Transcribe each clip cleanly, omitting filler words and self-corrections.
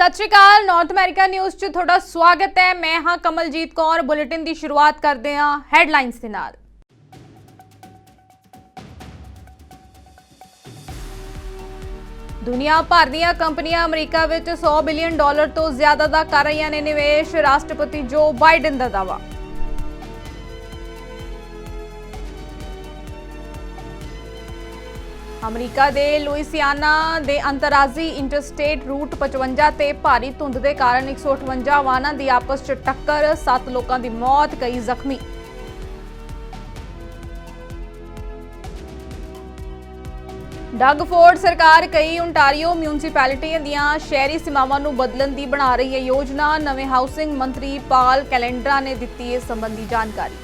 सत श्री अकाल। North America news च तुहाडा स्वागत है। मैं हाँ कमलजीत कौर। बुलेटिन की शुरुआत करते हैं हैडलाइनस दे नाल। दुनिया भर दीआं कंपनियां अमरीका विच $100 बिलियन तो ज्यादा दा कर रहीआं ने निवेश। राष्ट्रपति जो बाइडन दा दावा। अमरीका दे लुइसियाना दे अंतरराजी इंटरस्टेट रूट 55 ते भारी धुंध के कारण 158 वाहनों की आपस च टक्कर, 7 लोगों की मौत, कई जख्मी। डग फोर्ड सरकार कई ओंटारियो म्यूनसिपैलिटियां दियां शहरी सीमावां नूं बदलण दी बना रही है योजना। नवे हाउसिंग मंत्री पाल कैलेंडरा ने दित्ती इस संबंधी जानकारी।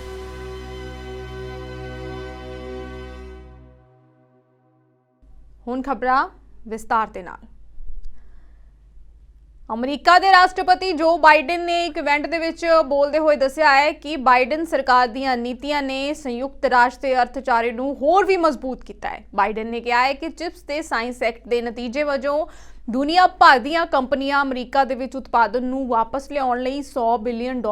हुण खबरां विस्तार दे नाल। अमरीका के राष्ट्रपति जो बाइडन ने एक इवेंट दे विच बोलदे होए दस्सिया है कि बाइडन सरकार दीआं नीतियां ने संयुक्त राष्ट्र के अर्थचारे नूं होर भी मजबूत किया है। बाइडन ने कहा है कि चिप्स ते साइंस एक्ट के नतीजे वजों दुनिया भर दीआं कंपनियां अमरीका दे विच उत्पादन नूं वापस लियाउण लई $100 बिलियन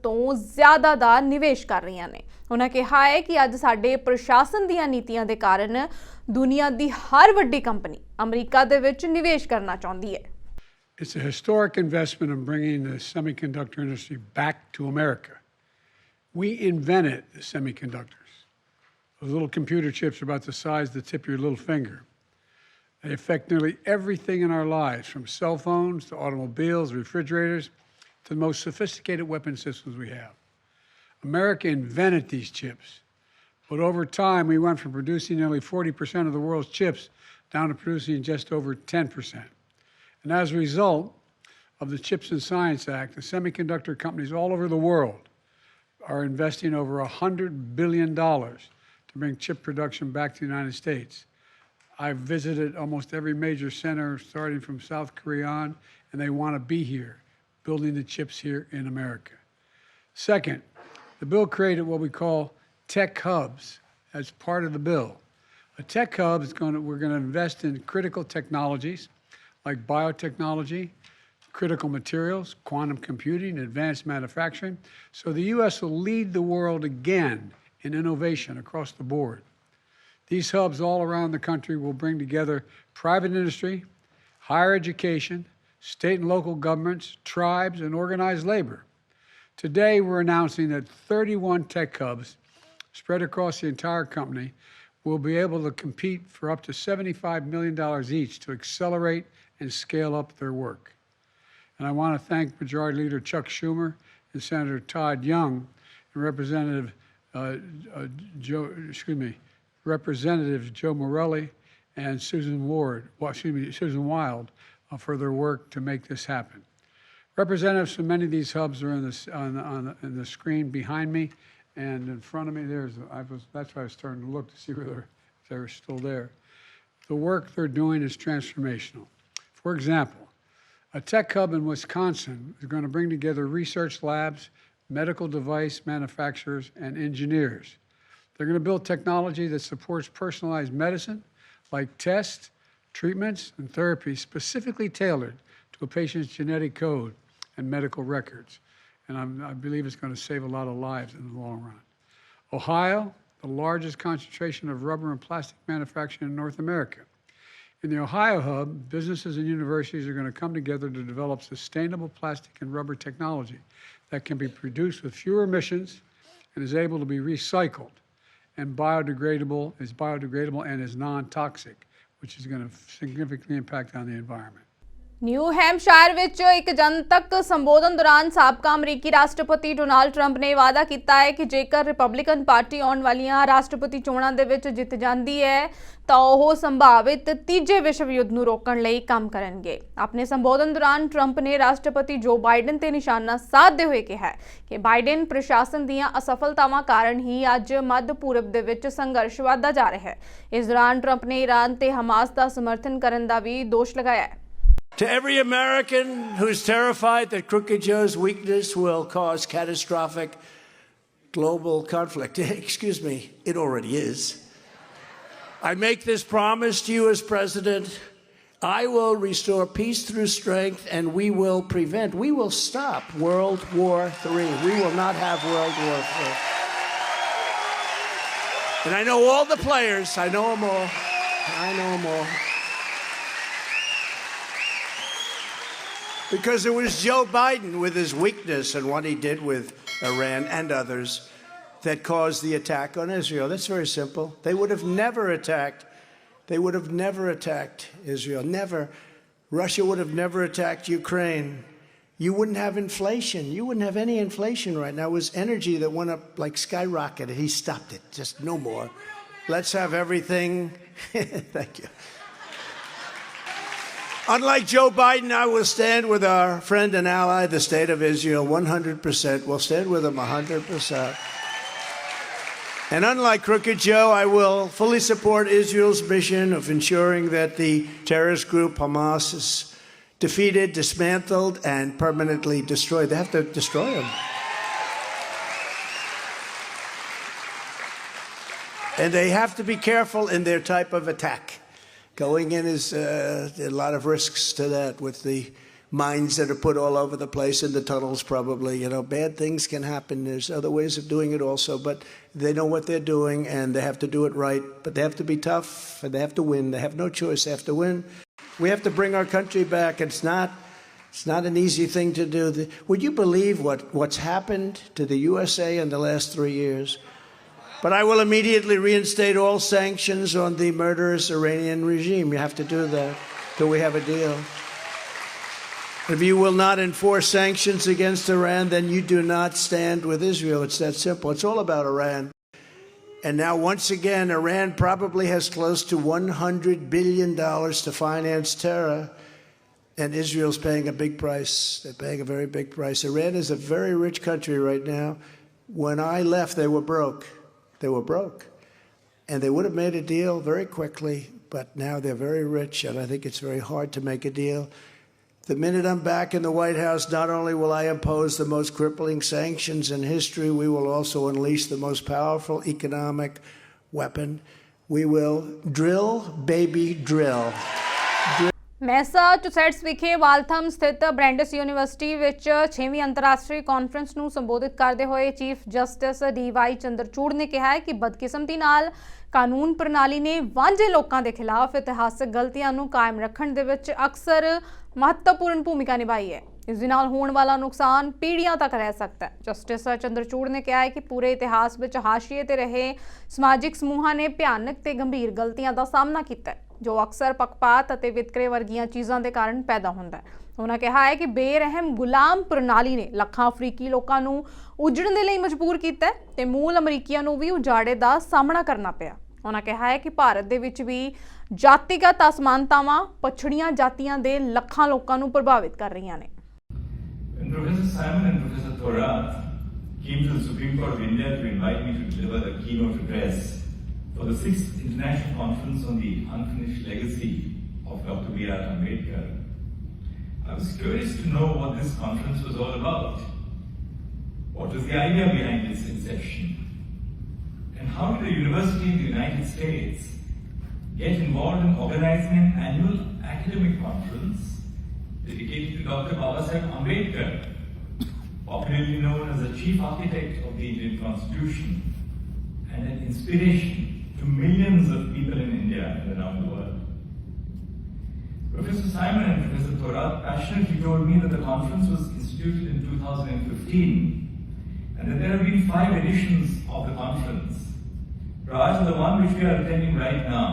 तो ज्यादा दा निवेश कर रहीआं ने। उन्होंने कहा है कि अज साडे प्रशासन दीआं नीतियां दे कारण दुनिया दी हर वड्डी कंपनी अमरीका दे विच निवेश करना चाहुंदी है। It's a historic investment in bringing the semiconductor industry back to America. We invented the semiconductors. Those little computer chips are about the size of the tip of your little finger. They affect nearly everything in our lives, from cell phones to automobiles, refrigerators, to the most sophisticated weapon systems we have. America invented these chips, but over time we went from producing nearly 40% of the world's chips down to producing just over 10%. And as a result of the Chips and Science Act, the semiconductor companies all over the world are investing over $100 billion to bring chip production back to the United States. I've visited almost every major center, starting from South Korea on, and they want to be here, building the chips here in America. Second, the bill created what we call tech hubs as part of the bill. A tech hub is we're going to invest in critical technologies like biotechnology, critical materials, quantum computing, advanced manufacturing. So the U.S. will lead the world again in innovation across the board. These hubs all around the country will bring together private industry, higher education, state and local governments, tribes, and organized labor. Today, we're announcing that 31 tech hubs spread across the entire company will be able to compete for up to $75 million each to accelerate and scale up their work. And I want to thank Majority Leader Chuck Schumer and Senator Todd Young and Representative Joe Morelli and Susan Wild for their work to make this happen. Representatives from many of these hubs are in the screen behind me and in front of me. That's why I was starting to look to see whether they were still there. The work they're doing is transformational. For example, a tech hub in Wisconsin is going to bring together research labs, medical device manufacturers, and engineers. They're going to build technology that supports personalized medicine, like tests, treatments, and therapies specifically tailored to a patient's genetic code and medical records. And I believe it's going to save a lot of lives in the long run. Ohio, the largest concentration of rubber and plastic manufacturing in North America. In the Ohio hub, businesses and universities are going to come together to develop sustainable plastic and rubber technology that can be produced with fewer emissions and is able to be recycled and biodegradable and is non-toxic, which is going to significantly impact on the environment. New Hampshire which एक जनतक संबोधन दौरान साबका अमरीकी राष्ट्रपति Donald Trump ने वादा किया है कि जेकर रिपब्लिकन पार्टी आने वालियां राष्ट्रपति चोणां दे विच जित जाती है तो वह संभावित तीजे विश्व युद्ध नूं रोकण लई काम करनगे। अपने संबोधन दौरान ट्रंप ने राष्ट्रपति जो बाइडन ते निशाना साधते हुए कहा कि बाइडन प्रशासन दीआं असफलतावां कारण ही अज मध्य पूरब दे विच संघर्ष वधदा जा रहा है। इस दौरान ट्रंप ने ईरान ते हमास दा समर्थन करन दा भी दोष लगाया है। To every American who's terrified that Crooked Joe's weakness will cause catastrophic global conflict, excuse me, it already is. I make this promise to you as president. I will restore peace through strength, and we will stop World War III. We will not have World War III. And I know all the players. I know them all. Because it was Joe Biden, with his weakness and what he did with Iran and others, that caused the attack on Israel. That's very simple. They would have never attacked Israel. Never. Russia would have never attacked Ukraine. You wouldn't have inflation. You wouldn't have any inflation right now. It was energy that went up like skyrocketed. He stopped it. Just no more. Let's have everything. Thank you. Unlike Joe Biden, I will stand with our friend and ally, the State of Israel, 100%. We'll stand with them 100%. And unlike Crooked Joe, I will fully support Israel's mission of ensuring that the terrorist group Hamas is defeated, dismantled, and permanently destroyed. They have to destroy them. And they have to be careful in their type of attack. Going in is a lot of risks to that, with the mines that are put all over the place in the tunnels, probably. You know, bad things can happen. There's other ways of doing it also, but they know what they're doing, and they have to do it right. But they have to be tough, and they have to win. They have no choice. They have to win. We have to bring our country back. It's not an easy thing to do. Would you believe what's happened to the USA in the last 3 years? But I will immediately reinstate all sanctions on the murderous Iranian regime. You have to do that till we have a deal. If you will not enforce sanctions against Iran, then you do not stand with Israel. It's that simple. It's all about Iran. And now, once again, Iran probably has close to $100 billion to finance terror, and Israel's paying a big price. They're paying a very big price. Iran is a very rich country right now. When I left, they were broke. They were broke. And they would have made a deal very quickly, but now they're very rich, and I think it's very hard to make a deal. The minute I'm back in the White House, not only will I impose the most crippling sanctions in history, we will also unleash the most powerful economic weapon. We will drill, baby, drill. ਮੈਸਾਚੁਸੈਟਸ ਵਿਖੇ ਵਾਲਥਮ ਸਥਿਤ ਬ੍ਰੈਂਡਿਸ university ਵਿੱਚ 6ਵੀਂ ਅੰਤਰਰਾਸ਼ਟਰੀ conference ਨੂੰ ਸੰਬੋਧਿਤ ਕਰਦੇ ਹੋਏ chief justice ਡੀ.ਵਾਈ Chandrachud ਨੇ ਕਿਹਾ ਹੈ ਕਿ ਬਦਕਿਸਮਤੀ ਨਾਲ ਕਾਨੂੰਨ ਪ੍ਰਣਾਲੀ ਨੇ ਵਾਂਝੇ ਲੋਕਾਂ ਦੇ ਖਿਲਾਫ ਇਤਿਹਾਸਕ ਗਲਤੀਆਂ ਨੂੰ ਕਾਇਮ ਰੱਖਣ ਦੇ ਵਿੱਚ ਅਕਸਰ ਮਹੱਤਵਪੂਰਨ ਭੂਮਿਕਾ ਨਿਭਾਈ ਹੈ। ਇਸ ਦੇ ਨਾਲ ਹੋਣ ਵਾਲਾ ਨੁਕਸਾਨ ਪੀੜ੍ਹੀਆਂ ਤੱਕ ਰਹਿ ਸਕਦਾ ਹੈ। ਜਸਟਿਸ ਚੰਦਰਚੂੜ ਨੇ ਕਿਹਾ ਹੈ ਕਿ ਪੂਰੇ ਇਤਿਹਾਸ ਵਿੱਚ ਹਾਸ਼ੀਏ ਤੇ ਰਹੇ ਸਮਾਜਿਕ ਸਮੂਹਾਂ ਨੇ ਭਿਆਨਕ ਤੇ ਗੰਭੀਰ ਗਲਤੀਆਂ ਦਾ ਸਾਹਮਣਾ ਕੀਤਾ ਹੈ, ਜੋ ਅਕਸਰ ਪੱਖਪਾਤ ਅਤੇ ਵਿਤਕਰੇ ਵਰਗੀਆਂ ਚੀਜ਼ਾਂ ਦੇ ਕਾਰਨ ਪੈਦਾ ਹੁੰਦਾ ਹੈ। ਉਹਨਾਂ ਕਿਹਾ ਹੈ ਕਿ ਬੇਰਹਿਮ ਗੁਲਾਮ ਪ੍ਰਣਾਲੀ ਨੇ ਲੱਖਾਂ ਅਫਰੀਕੀ ਲੋਕਾਂ ਨੂੰ ਉਜੜਨ ਦੇ ਲਈ ਮਜਬੂਰ ਕੀਤਾ ਤੇ ਮੂਲ ਅਮਰੀਕੀਆਂ ਨੂੰ ਵੀ ਉਜਾੜੇ ਦਾ ਸਾਹਮਣਾ ਕਰਨਾ ਪਿਆ। ਉਹਨਾਂ ਕਿਹਾ ਹੈ ਕਿ ਭਾਰਤ ਦੇ ਵਿੱਚ ਵੀ ਜਾਤੀਗਤ ਅਸਮਾਨਤਾਵਾਂ ਪਛੜੀਆਂ ਜਾਤੀਆਂ ਦੇ ਲੱਖਾਂ ਲੋਕਾਂ ਨੂੰ ਪ੍ਰਭਾਵਿਤ ਕਰ ਰਹੀਆਂ ਨੇ। Professor Simon and Professor Thorat came to the Supreme Court of India to invite me to deliver the keynote address for the 6th International Conference on the Unfinished Legacy of Dr. B.R. Ambedkar. I was curious to know what this conference was all about. What was the idea behind its inception? And how did a university in the United States get involved in organizing an annual academic conference dedicated to Dr. Babasaheb Ambedkar, popularly known as the chief architect of the Indian Constitution and an inspiration to millions of people in India and around the world. Professor Simon and Professor Thorat passionately told me that the conference was instituted in 2015 and that there have been 5 editions of the conference, prior to the one which we are attending right now.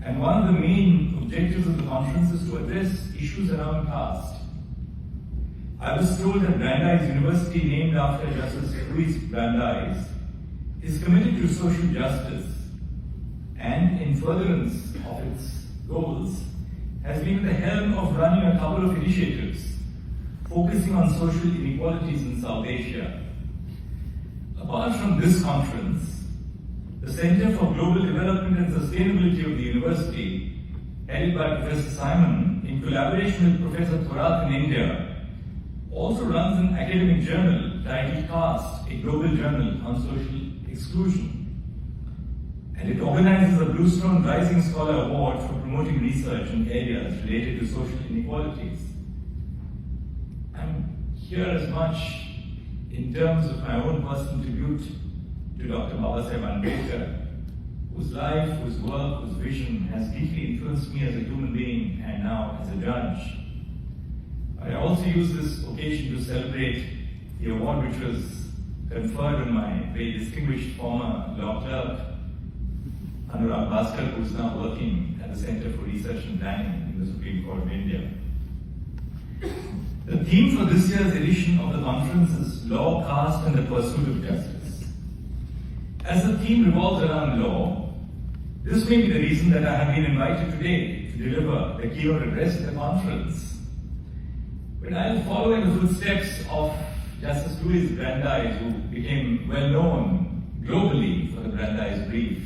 And one of the main objectives of the conference is to address issues around caste. I was told that Brandeis University, named after Justice Louis Brandeis, is committed to social justice and, in furtherance of its goals, has been at the helm of running a couple of initiatives focusing on social inequalities in South Asia. Apart from this conference, the Center for Global Development and Sustainability of the university, headed by Professor Simon in collaboration with Professor Thorat in India, also runs an academic journal titled Caste, a global journal on social exclusion. and it organizes a Bluestone Rising Scholar Award for promoting research in areas related to social inequalities. I'm here as much in terms of my own personal tribute to Dr. Babasaheb Ambedkar, whose life, whose work, whose vision has deeply influenced me as a human being and now as a judge. I also use this occasion to celebrate the award which was conferred on my very distinguished former law clerk, Anurag Bhaskar, who is now working at the Center for Research and Planning in the Supreme Court of India. The theme for this year's edition of the conference is Law, Caste and the Pursuit of Justice. As the theme revolves around law, this may be the reason that I have been invited today to deliver the keynote address at the conference. But I'll follow in the footsteps of Justice Louis Brandeis, who became well known globally for the Brandeis Brief.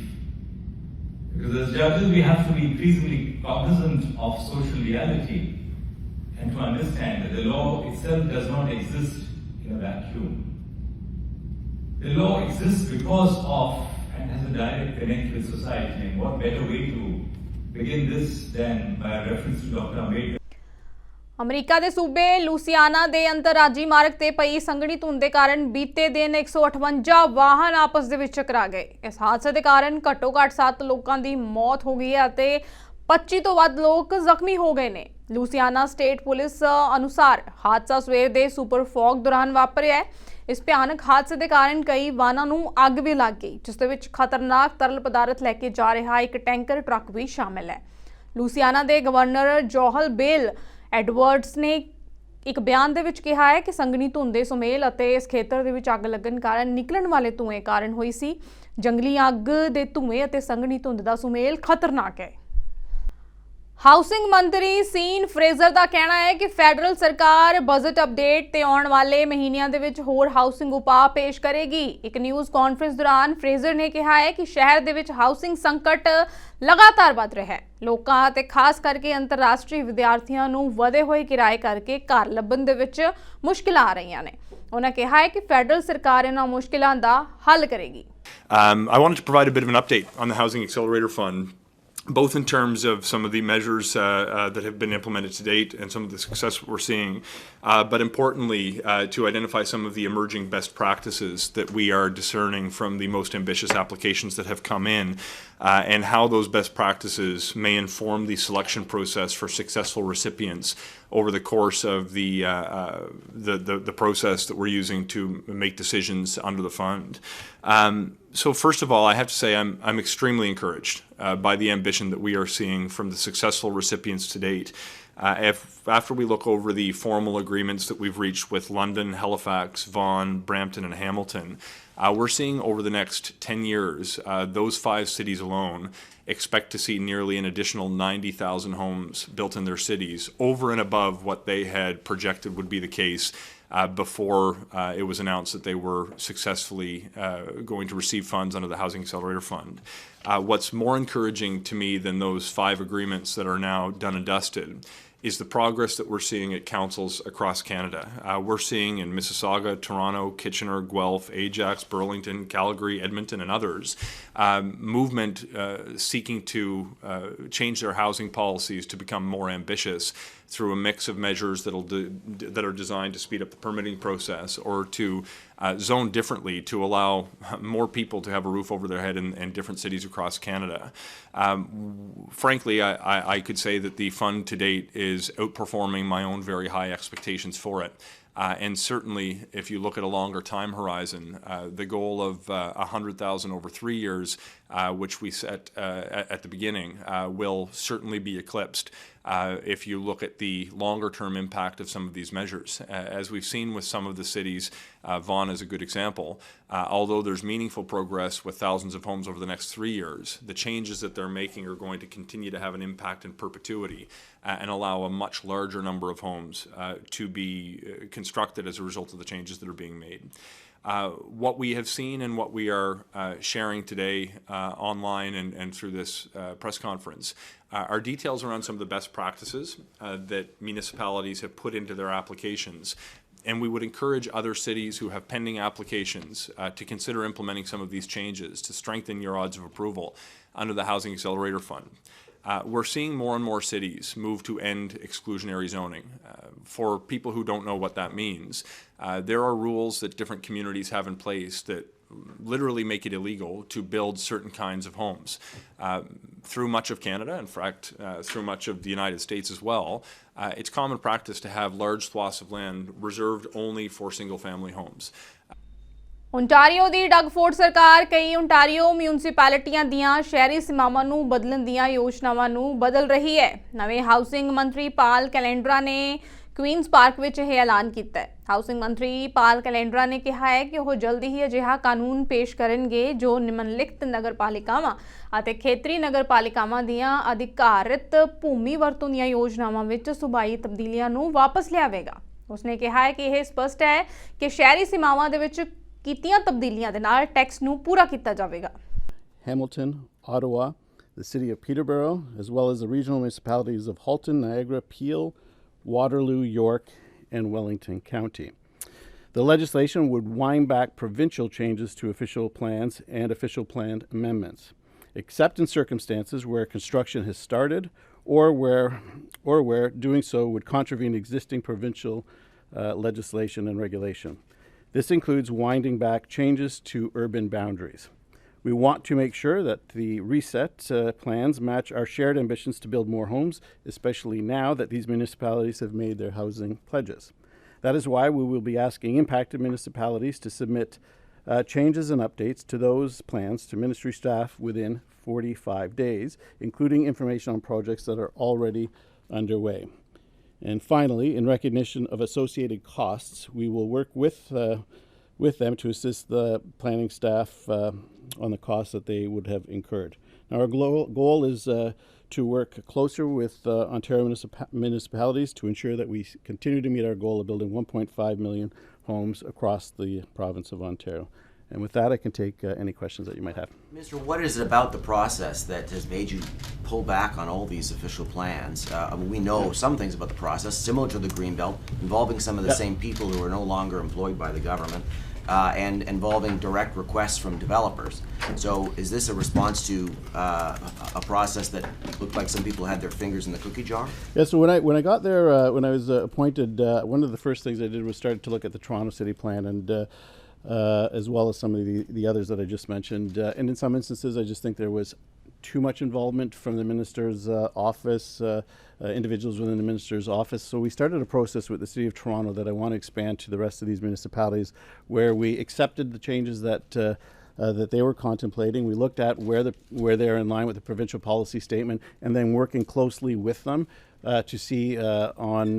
Because as judges, we have to be increasingly cognizant of social reality and to understand that the law itself does not exist in a vacuum. The law exists because of and has a direct connect with society. And what better way to begin this than by a reference to Dr. Ambedkar. America ਦੇ ਸੂਬੇ Louisiana ਦੇ ਅੰਤਰਰਾਜੀ ਮਾਰਗ ਤੇ ਪਈ ਸੰਘਣੀ ਧੁੰਦ ਦੇ ਕਾਰਨ ਬੀਤੇ ਦਿਨ 158 ਵਾਹਨ ਆਪਸ ਦੇ ਵਿੱਚ ਟਕਰਾ ਗਏ। ਇਸ ਹਾਦਸੇ ਦੇ ਕਾਰਨ ਘੱਟੋ-ਘੱਟ 7 ਲੋਕਾਂ ਦੀ ਮੌਤ ਹੋ ਗਈ ਹੈ ਅਤੇ 25 ਤੋਂ ਵੱਧ ਲੋਕ ਜ਼ਖਮੀ ਹੋ ਗਏ ਨੇ। ਲੂਸੀਆਨਾ ਸਟੇਟ ਪੁਲਿਸ ਅਨੁਸਾਰ ਹਾਦਸਾ ਸਵੇਰ ਦੇ ਸੁਪਰ ਫੌਗ ਦੌਰਾਨ ਵਾਪਰਿਆ ਹੈ। ਇਸ ਭਿਆਨਕ ਹਾਦਸੇ ਦੇ ਕਾਰਨ ਕਈ ਵਾਹਨਾਂ ਨੂੰ ਅੱਗ ਵੀ ਲੱਗ ਗਈ, ਜਿਸ ਦੇ ਵਿੱਚ ਖਤਰਨਾਕ ਤਰਲ ਪਦਾਰਥ ਲੈ ਕੇ ਜਾ ਰਿਹਾ ਇੱਕ ਟੈਂਕਰ ਟਰੱਕ ਵੀ ਸ਼ਾਮਿਲ ਹੈ। ਲੂਸੀਆਨਾ ਦੇ ਗਵਰਨਰ ਜੋਹਲ ਬੇਲ ਐਡਵਰਡਸ ਨੇ ਇੱਕ ਬਿਆਨ ਦੇ ਵਿੱਚ ਕਿਹਾ ਹੈ ਕਿ ਸੰਘਣੀ ਧੁੰਦ ਦੇ ਸੁਮੇਲ ਅਤੇ ਇਸ ਖੇਤਰ ਦੇ ਵਿੱਚ ਅੱਗ ਲੱਗਣ ਕਾਰਨ ਨਿਕਲਣ ਵਾਲੇ ਧੂਏ ਕਾਰਨ ਹੋਈ ਸੀ। ਜੰਗਲੀ ਅੱਗ ਦੇ ਧੂਏ ਅਤੇ ਸੰਘਣੀ ਧੁੰਦ ਦਾ ਸੁਮੇਲ ਖਤਰਨਾਕ ਹੈ। ਹਾਊਸਿੰਗ ਮੰਤਰੀ ਸੀਨ ਫਰੇਜ਼ਰ ਦਾ ਕਹਿਣਾ ਹੈ ਕਿ ਫੈਡਰਲ ਸਰਕਾਰ ਬਜਟ ਅਪਡੇਟ ਤੇ ਆਉਣ ਵਾਲੇ ਮਹੀਨਿਆਂ ਦੇ ਵਿੱਚ ਹੋਰ ਹਾਊਸਿੰਗ ਉਪਾਅ ਪੇਸ਼ ਕਰੇਗੀ। ਇੱਕ ਨਿਊਜ਼ ਕਾਨਫਰੰਸ ਦੌਰਾਨ ਫਰੇਜ਼ਰ ਨੇ ਕਿਹਾ ਹੈ ਕਿ ਸ਼ਹਿਰ ਦੇ ਵਿੱਚ ਹਾਊਸਿੰਗ ਸੰਕਟ ਲਗਾਤਾਰ ਵੱਧ ਰਿਹਾ ਹੈ। ਲੋਕਾਂ ਅਤੇ ਖਾਸ ਕਰਕੇ ਅੰਤਰਰਾਸ਼ਟਰੀ ਵਿਦਿਆਰਥੀਆਂ ਨੂੰ ਵਧੇ ਹੋਏ ਕਿਰਾਏ ਕਰਕੇ ਘਰ ਲੱਭਣ ਦੇ ਵਿੱਚ ਮੁਸ਼ਕਿਲਾਂ ਆ ਰਹੀਆਂ ਨੇ। ਉਹਨਾਂ ਕਿਹਾ ਹੈ ਕਿ ਫੈਡਰਲ ਸਰਕਾਰ ਇਹਨਾਂ ਮੁਸ਼ਕਿਲਾਂ ਦਾ ਹੱਲ ਕਰੇਗੀ। I wanted to provide a bit of an update on the Housing Accelerator Fund, both in terms of some of the measures that have been implemented to date and some of the success we're seeing, but importantly to identify some of the emerging best practices that we are discerning from the most ambitious applications that have come in, and how those best practices may inform the selection process for successful recipients over the course of the process that we're using to make decisions under the fund. So first of all, I have to say I'm extremely encouraged by the ambition that we are seeing from the successful recipients to date. After we look over the formal agreements that we've reached with London, Halifax, Vaughan, Brampton and Hamilton, we're seeing over the next 10 years, those 5 cities alone expect to see nearly an additional 90,000 homes built in their cities, over and above what they had projected would be the case before it was announced that they were successfully going to receive funds under the Housing Accelerator Fund. What's more encouraging to me than those 5 agreements that are now done and dusted is the progress that we're seeing at councils across Canada. We're seeing in Mississauga, Toronto, Kitchener, Guelph, Ajax, Burlington, Calgary, Edmonton and others, movement seeking to change their housing policies to become more ambitious through a mix of measures that are designed to speed up the permitting process or to zone differently to allow more people to have a roof over their head in different cities across Canada. Frankly, I could say that the fund to date is outperforming my own very high expectations for it. And certainly, if you look at a longer time horizon, the goal of 100,000 over 3 years, which we set at the beginning, will certainly be eclipsed if you look at the longer-term impact of some of these measures. As we've seen with some of the cities, Vaughan is a good example. Although there's meaningful progress with thousands of homes over the next 3 years, the changes that they're making are going to continue to have an impact in perpetuity and allow a much larger number of homes to be constructed as a result of the changes that are being made. What we have seen and what we are sharing today online and through this press conference are details around some of the best practices that municipalities have put into their applications And we would encourage other cities who have pending applications to consider implementing some of these changes to strengthen your odds of approval under the Housing Accelerator Fund. We're seeing more and more cities move to end exclusionary zoning. For people who don't know what that means, there are rules that different communities have in place that literally make it illegal to build certain kinds of homes. Through much of Canada, in fact, through much of the United States as well, it's common practice to have large swaths of land reserved only for single-family homes. Ontario ਦੀ ਡਗਫੋਰਡ ਸਰਕਾਰ ਕਈ Ontario ਮਿਊਨਿਸਪੈਲਿਟੀਆਂ ਦੀਆਂ ਸ਼ਹਿਰੀ ਸੀਮਾਵਾਂ ਨੂੰ ਬਦਲਣ ਦੀਆਂ ਯੋਜਨਾਵਾਂ ਨੂੰ ਬਦਲ ਰਹੀ ਹੈ। ਨਵੇਂ ਹਾਊਸਿੰਗ ਮੰਤਰੀ ਪਾਲ ਕੈਲੇਂਡਰਾ ਨੇ ਕੁਈਨਸ ਪਾਰਕ ਵਿੱਚ ਇਹ ਐਲਾਨ ਕੀਤਾ ਹੈ। ਹਾਊਸਿੰਗ ਮੰਤਰੀ ਪਾਲ ਕੈਲੇਂਡਰਾ ਨੇ ਕਿਹਾ ਹੈ ਕਿ ਉਹ ਜਲਦੀ ਹੀ ਅਜਿਹਾ ਕਾਨੂੰਨ ਪੇਸ਼ ਕਰਨਗੇ ਜੋ ਨਿਮਨਲਿਖਤ ਨਗਰਪਾਲਿਕਾਵਾਂ ਅਤੇ ਖੇਤਰੀ ਨਗਰਪਾਲਿਕਾਵਾਂ ਦੀਆਂ ਅਧਿਕਾਰਿਤ ਭੂਮੀ ਵਰਤੋਂ ਦੀਆਂ ਯੋਜਨਾਵਾਂ ਵਿੱਚ ਸੂਬਾਈ ਤਬਦੀਲੀਆਂ ਨੂੰ ਵਾਪਸ ਲਿਆਵੇਗਾ। ਉਸਨੇ ਕਿਹਾ ਹੈ ਕਿ ਇਹ ਸਪਸ਼ਟ ਹੈ ਕਿ ਸ਼ਹਿਰੀ ਸੀਮਾਵਾਂ ਦੇ ਵਿੱਚ ਕੀਤੀਆਂ ਤਬਦੀਲੀਆਂ ਦੇ ਨਾਲ ਟੈਕਸ ਨੂੰ ਪੂਰਾ ਕੀਤਾ ਜਾਵੇਗਾ। Hamilton, Ottawa, the city of Peterborough, as well as the regional municipalities of Halton, Niagara, Peel, Waterloo, York, and Wellington County. The legislation would wind back provincial changes to official plans and official plan amendments, except in circumstances where construction has started or where doing so would contravene existing provincial legislation and regulation. This includes winding back changes to urban boundaries. We want to make sure that the reset plans match our shared ambitions to build more homes, especially now that these municipalities have made their housing pledges. That is why we will be asking impacted municipalities to submit changes and updates to those plans to ministry staff within 45 days, including information on projects that are already underway. And finally, in recognition of associated costs, we will work with them to assist the planning staff on the costs that they would have incurred. Now, our goal is to work closer with Ontario municipalities to ensure that we continue to meet our goal of building 1.5 million homes across the province of Ontario. And with that, I can take any questions that you might have. Minister, what is it about the process that has made you pull back on all these official plans? We know some things about the process, similar to the Greenbelt, involving some of the same people who are no longer employed by the government, and involving direct requests from developers. So is this a response to a process that looked like some people had their fingers in the cookie jar? Yeah, so when I got there, when I was appointed, one of the first things I did was start to look at the Toronto City Plan, and as well as some of the others that I just mentioned. And in some instances, I just think there was too much involvement from the minister's office, individuals within the minister's office. So we started a process with the City of Toronto that I want to expand to the rest of these municipalities, where we accepted the changes that they were contemplating. We looked at where they're in line with the provincial policy statement, and then working closely with them to see on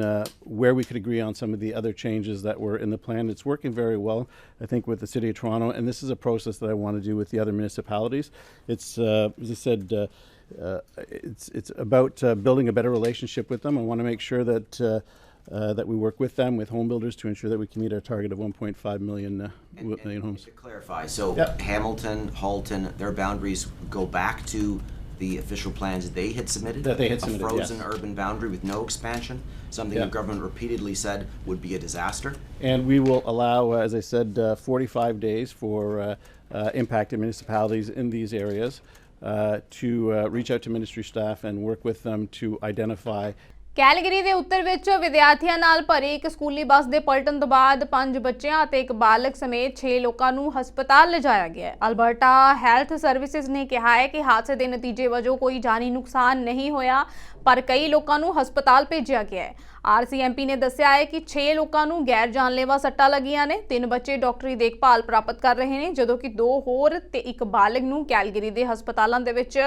where we could agree on some of the other changes that were in the plan. It's working very well, I think, with the City of Toronto, and this is a process that I want to do with the other municipalities. It's, as I said, it's about building a better relationship with them. I want to make sure that that we work with them, with home builders, to ensure that we can meet our target of 1.5 million homes. To clarify, so Hamilton, Halton, their boundaries go back to the official plans they had submitted? That they had submitted, a frozen urban boundary with no expansion, something the government repeatedly said would be a disaster? And we will allow, as I said, 45 days for impacted municipalities in these areas to reach out to ministry staff and work with them to identify. Calgary ਦੇ ਉੱਤਰ ਵਿੱਚ ਵਿਦਿਆਰਥੀਆਂ ਨਾਲ ਭਰੀ ਇੱਕ ਸਕੂਲੀ ਬੱਸ ਦੇ ਪਲਟਣ ਤੋਂ ਬਾਅਦ 5 ਬੱਚਿਆਂ ਅਤੇ ਇੱਕ ਬਾਲਗ ਸਮੇਤ 6 ਲੋਕਾਂ ਨੂੰ ਹਸਪਤਾਲ ਲਿਜਾਇਆ ਗਿਆ ਹੈ। ਅਲਬਰਟਾ ਹੈਲਥ ਸਰਵਿਸਿਜ਼ ਨੇ ਕਿਹਾ ਹੈ ਕਿ ਹਾਦਸੇ ਦੇ ਨਤੀਜੇ ਵਜੋਂ ਕੋਈ ਜਾਨੀ ਨੁਕਸਾਨ ਨਹੀਂ ਹੋਇਆ, ਪਰ ਕਈ ਲੋਕਾਂ ਨੂੰ ਹਸਪਤਾਲ ਭੇਜਿਆ ਗਿਆ ਹੈ। ਆਰਸੀਐਮਪੀ ਨੇ ਦੱਸਿਆ ਹੈ ਕਿ 6 ਲੋਕਾਂ ਨੂੰ ਗੈਰ ਜਾਨਲੇਵਾ ਸੱਟਾਂ ਲੱਗੀਆਂ ਨੇ। 3 ਬੱਚੇ ਡਾਕਟਰੀ ਦੇਖਭਾਲ ਪ੍ਰਾਪਤ ਕਰ ਰਹੇ ਨੇ, ਜਦੋਂ ਕਿ 2 ਹੋਰ ਤੇ ਇੱਕ ਬਾਲਗ ਨੂੰ ਕੈਲਗਰੀ ਦੇ ਹਸਪਤਾਲਾਂ ਦੇ ਵਿੱਚ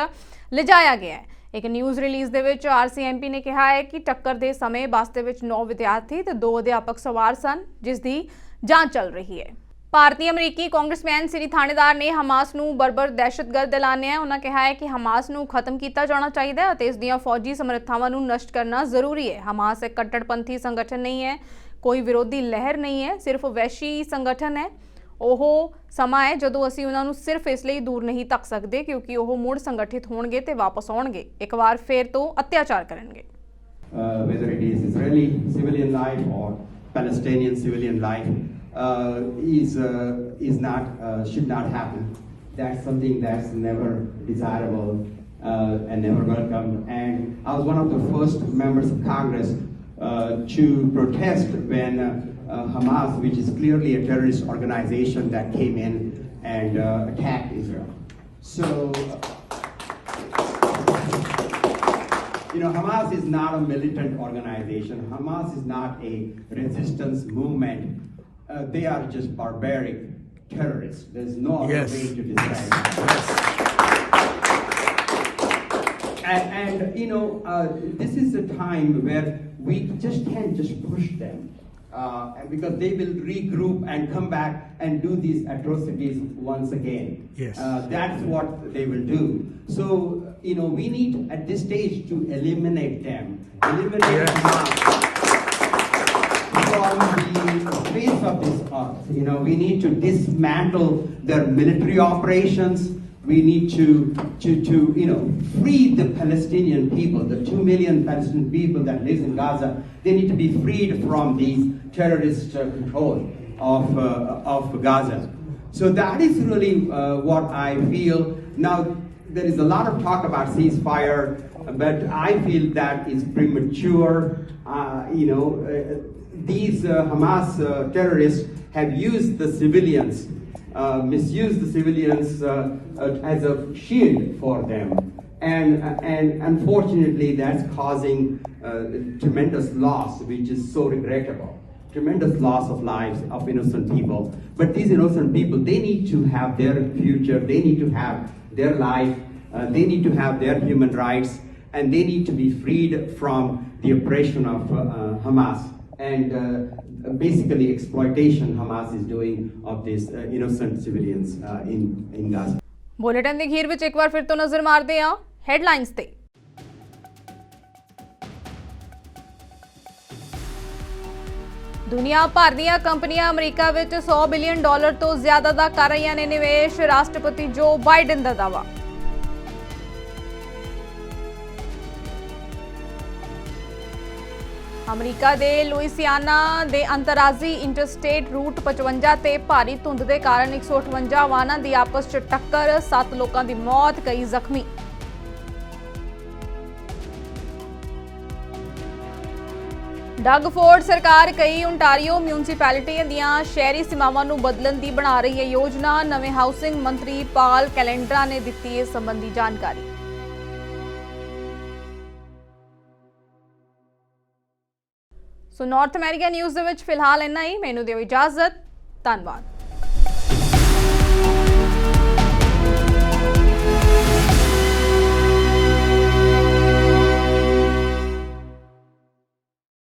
ਲਿਜਾਇਆ ਗਿਆ ਹੈ। ਇੱਕ ਨਿਊਜ਼ ਰਿਲੀਜ਼ ਦੇ ਵਿੱਚ ਆਰਸੀਐਮਪੀ ਨੇ ਕਿਹਾ ਹੈ ਕਿ ਟੱਕਰ ਦੇ ਸਮੇਂ ਬੱਸ ਦੇ ਵਿੱਚ 9 ਵਿਦਿਆਰਥੀ ਤੇ 2 ਅਧਿਆਪਕ ਸਵਾਰ ਸਨ, ਜਿਸ ਦੀ ਜਾਂਚ ਚੱਲ ਰਹੀ ਹੈ। ਭਾਰਤੀ ਅਮਰੀਕੀ ਕਾਂਗਰਸਮੈਨ ਸ੍ਰੀ ਥਾਣੇਦਾਰ ਨੇ ਹਮਾਸ ਨੂੰ ਬਰਬਰ ਦਹਿਸ਼ਤਗਰਦ ਐਲਾਨਿਆ। ਉਹਨਾਂ ਕਿਹਾ ਹੈ ਕਿ ਹਮਾਸ ਨੂੰ ਖਤਮ ਕੀਤਾ ਜਾਣਾ ਚਾਹੀਦਾ ਹੈ ਅਤੇ ਇਸ ਦੀਆਂ ਫੌਜੀ ਸਮਰੱਥਾਵਾਂ ਨੂੰ ਨਸ਼ਟ ਕਰਨਾ ਜ਼ਰੂਰੀ ਹੈ। ਹਮਾਸ ਇੱਕ ਕੱਟੜਪੰਥੀ ਸੰਗਠਨ ਨਹੀਂ ਹੈ, ਕੋਈ ਵਿਰੋਧੀ ਲਹਿਰ ਨਹੀਂ ਹੈ, ਸਿਰਫ ਵਹਿਸ਼ੀ ਸੰਗਠਨ ਹੈ। ਉਹ ਸਮਾਂ ਹੈ ਜਦੋਂ ਅਸੀਂ ਉਹਨਾਂ ਨੂੰ ਸਿਰਫ ਇਸ ਲਈ ਦੂਰ ਨਹੀਂ ਤੱਕ ਸਕਦੇ ਕਿਉਂਕਿ ਉਹ ਮੁੜ ਸੰਗਠਿਤ ਹੋਣਗੇ ਤੇ ਵਾਪਸ ਆਉਣਗੇ, ਇੱਕ ਵਾਰ ਫੇਰ ਤੋਂ ਅਤਿਆਚਾਰ ਕਰਨਗੇ। Whether it is Israeli civilian life or Palestinian civilian life should not happen. That's something that's never desirable and never welcome. And I was one of the first members of Congress to protest when Hamas, which is clearly a terrorist organization, that came in and attacked Israel. So, Hamas is not a militant organization. Hamas is not a resistance movement. They are just barbaric terrorists. There's no other way to describe it. And this is a time where we just can't just push them. Because they will regroup and come back and do these atrocities once again. Yes. That's what they will do. So, we need at this stage to eliminate them. Eliminate Hamas from the face of this earth. We need to dismantle their military operations. We need to free the Palestinian people, the 2 million Palestinian people that live in Gaza. They need to be freed from these terrorist control of Gaza. So that is really what I feel. Now, there is a lot of talk about ceasefire, but I feel that is premature. These Hamas terrorists have used the civilians, misused the civilians as a shield for them. And unfortunately, that's causing tremendous loss, which is so regrettable. Tremendous loss of lives of innocent people. But these innocent people, they need to have their future, they need to have their life, they need to have their human rights, and they need to be freed from the oppression of Hamas and basically exploitation Hamas is doing of these innocent civilians in Gaza. Bulletin ਦੀ ਅਖੀਰ ਵਿੱਚ ਇੱਕ ਵਾਰ ਫਿਰ ਤੋਂ ਨਜ਼ਰ ਮਾਰਦੇ ਹਾਂ headlines ਤੇ। ਦੁਨੀਆ ਭਰ ਦੀਆਂ ਕੰਪਨੀਆਂ ਅਮਰੀਕਾ ਵਿੱਚ $100 ਬਿਲੀਅਨ ਤੋਂ ਜ਼ਿਆਦਾ ਦਾ ਕਰ ਰਹੀਆਂ ਨੇ ਨਿਵੇਸ਼, ਰਾਸ਼ਟਰਪਤੀ ਜੋ ਬਾਈਡਨ ਦਾ ਦਾਅਵਾ। ਅਮਰੀਕਾ ਦੇ ਲੁਈਸਿਆਨਾ ਦੇ ਅੰਤਰਰਾਜੀ ਇੰਟਰਸਟੇਟ ਰੂਟ 55 ਤੇ ਭਾਰੀ ਧੁੰਦ ਦੇ ਕਾਰਨ 158 ਵਾਹਨਾਂ ਦੀ ਆਪਸ 'ਚ ਟੱਕਰ, 7 ਲੋਕਾਂ ਦੀ ਮੌਤ, ਕਈ ਜ਼ਖਮੀ। ਡਗ ਫੋਰਡ ਸਰਕਾਰ ਕਈ ਓਨਟਾਰੀਓ ਮਿਊਨਿਸਪੈਲਿਟੀਆਂ ਦੀਆਂ ਸ਼ਹਿਰੀ ਸੀਮਾਵਾਂ ਨੂੰ ਬਦਲਣ ਦੀ ਬਣਾ ਰਹੀ ਹੈ ਯੋਜਨਾ। ਨਵੇਂ ਹਾਊਸਿੰਗ ਮੰਤਰੀ ਪਾਲ ਕੈਲੰਡਰਾ ਨੇ ਦਿੱਤੀ ਇਸ ਸੰਬੰਧੀ ਜਾਣਕਾਰੀ। ਸੋ ਨਾਰਥ ਅਮਰੀਕਾ ਨਿਊਜ਼ ਦੇ ਵਿੱਚ ਫਿਲਹਾਲ ਇੰਨਾ ਹੀ। ਮੈਨੂੰ ਦਿਓ ਇਜਾਜ਼ਤ। ਧੰਨਵਾਦ।